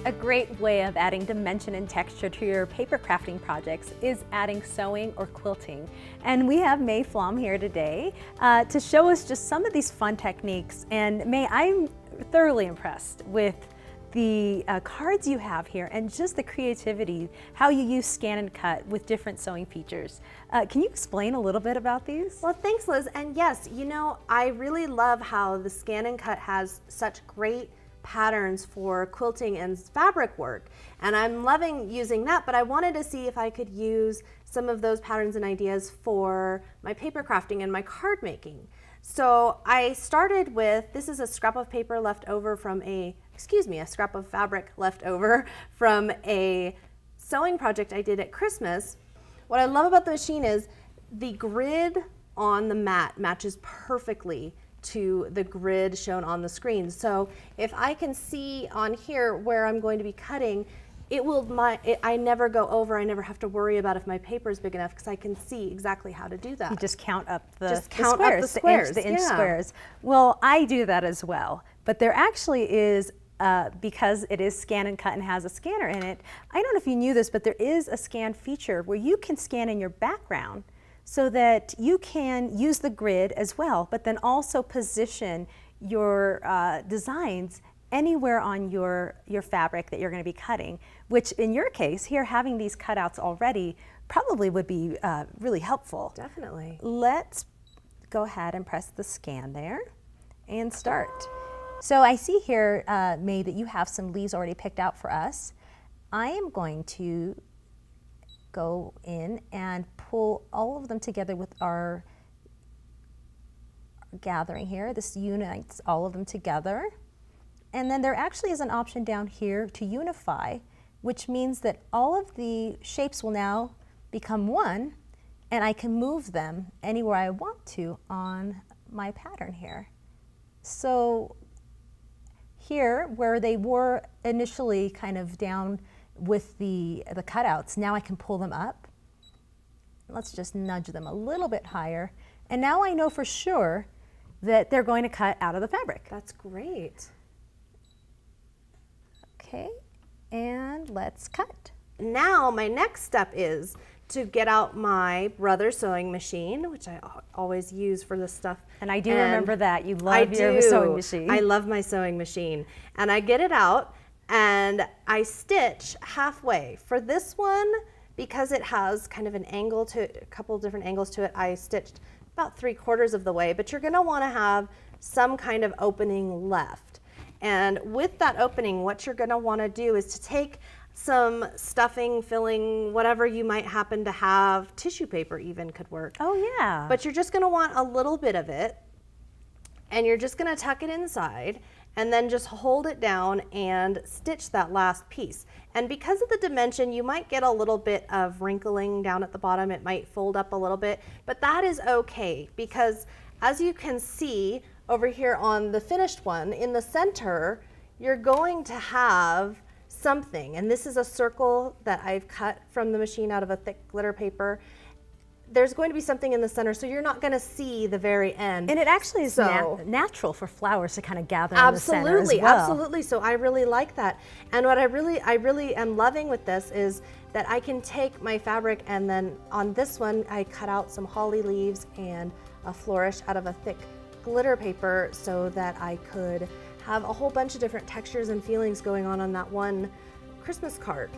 A great way of adding dimension and texture to your paper crafting projects is adding sewing or quilting. And we have May Flom here today to show us just some of these fun techniques. And May, I'm thoroughly impressed with the cards you have here and just the creativity, how you use ScanNCut with different sewing features. Can you explain a little bit about these? Well, thanks, Liz. And yes, you know, I really love how the ScanNCut has such great patterns for quilting and fabric work, and I'm loving using that, but I wanted to see if I could use some of those patterns and ideas for my paper crafting and my card making. So I started with, this is a scrap of paper left over from a scrap of fabric left over from a sewing project I did at Christmas. What I love about the machine is the grid on the mat matches perfectly to the grid shown on the screen. So if I can see on here where I'm going to be cutting, I never go over, I never have to worry about if my paper is big enough because I can see exactly how to do that. You just count up the squares, the inch squares. Well, I do that as well, but there actually is, because it is ScanNCut and has a scanner in it, I don't know if you knew this, but there is a scan feature where you can scan in your background so that you can use the grid as well, but then also position your designs anywhere on your fabric that you're going to be cutting, which in your case, here having these cutouts already probably would be really helpful. Definitely. Let's go ahead and press the scan there and start. So I see here, May, that you have some leaves already picked out for us. I am going to go in and pull all of them together with our gathering here. This unites all of them together. And then there actually is an option down here to unify, which means that all of the shapes will now become one, and I can move them anywhere I want to on my pattern here. So here, where they were initially kind of down with the cutouts, now I can pull them up. Let's just nudge them a little bit higher. And now I know for sure that they're going to cut out of the fabric. That's great. Okay, and let's cut. Now my next step is to get out my brother's sewing machine, which I always use for this stuff. And I do remember that. You love your sewing machine. I love my sewing machine. And I get it out and I stitch halfway. For this one, because it has kind of an angle to a couple of different angles to it, I stitched about 3/4 of the way, but you're gonna wanna have some kind of opening left. And with that opening, what you're gonna wanna do is to take some stuffing, filling, whatever you might happen to have, tissue paper even could work. Oh yeah. But you're just gonna want a little bit of it, and you're just gonna tuck it inside, and then just hold it down and stitch that last piece. And because of the dimension, you might get a little bit of wrinkling down at the bottom. It might fold up a little bit, but that is okay, because as you can see over here on the finished one, in the center, you're going to have something. And this is a circle that I've cut from the machine out of a thick glitter paper. There's going to be something in the center, so you're not going to see the very end. And it actually is natural for flowers to kind of gather in the center as well. Absolutely. So I really like that. And what I really am loving with this is that I can take my fabric, and then on this one I cut out some holly leaves and a flourish out of a thick glitter paper so that I could have a whole bunch of different textures and feelings going on that one Christmas card.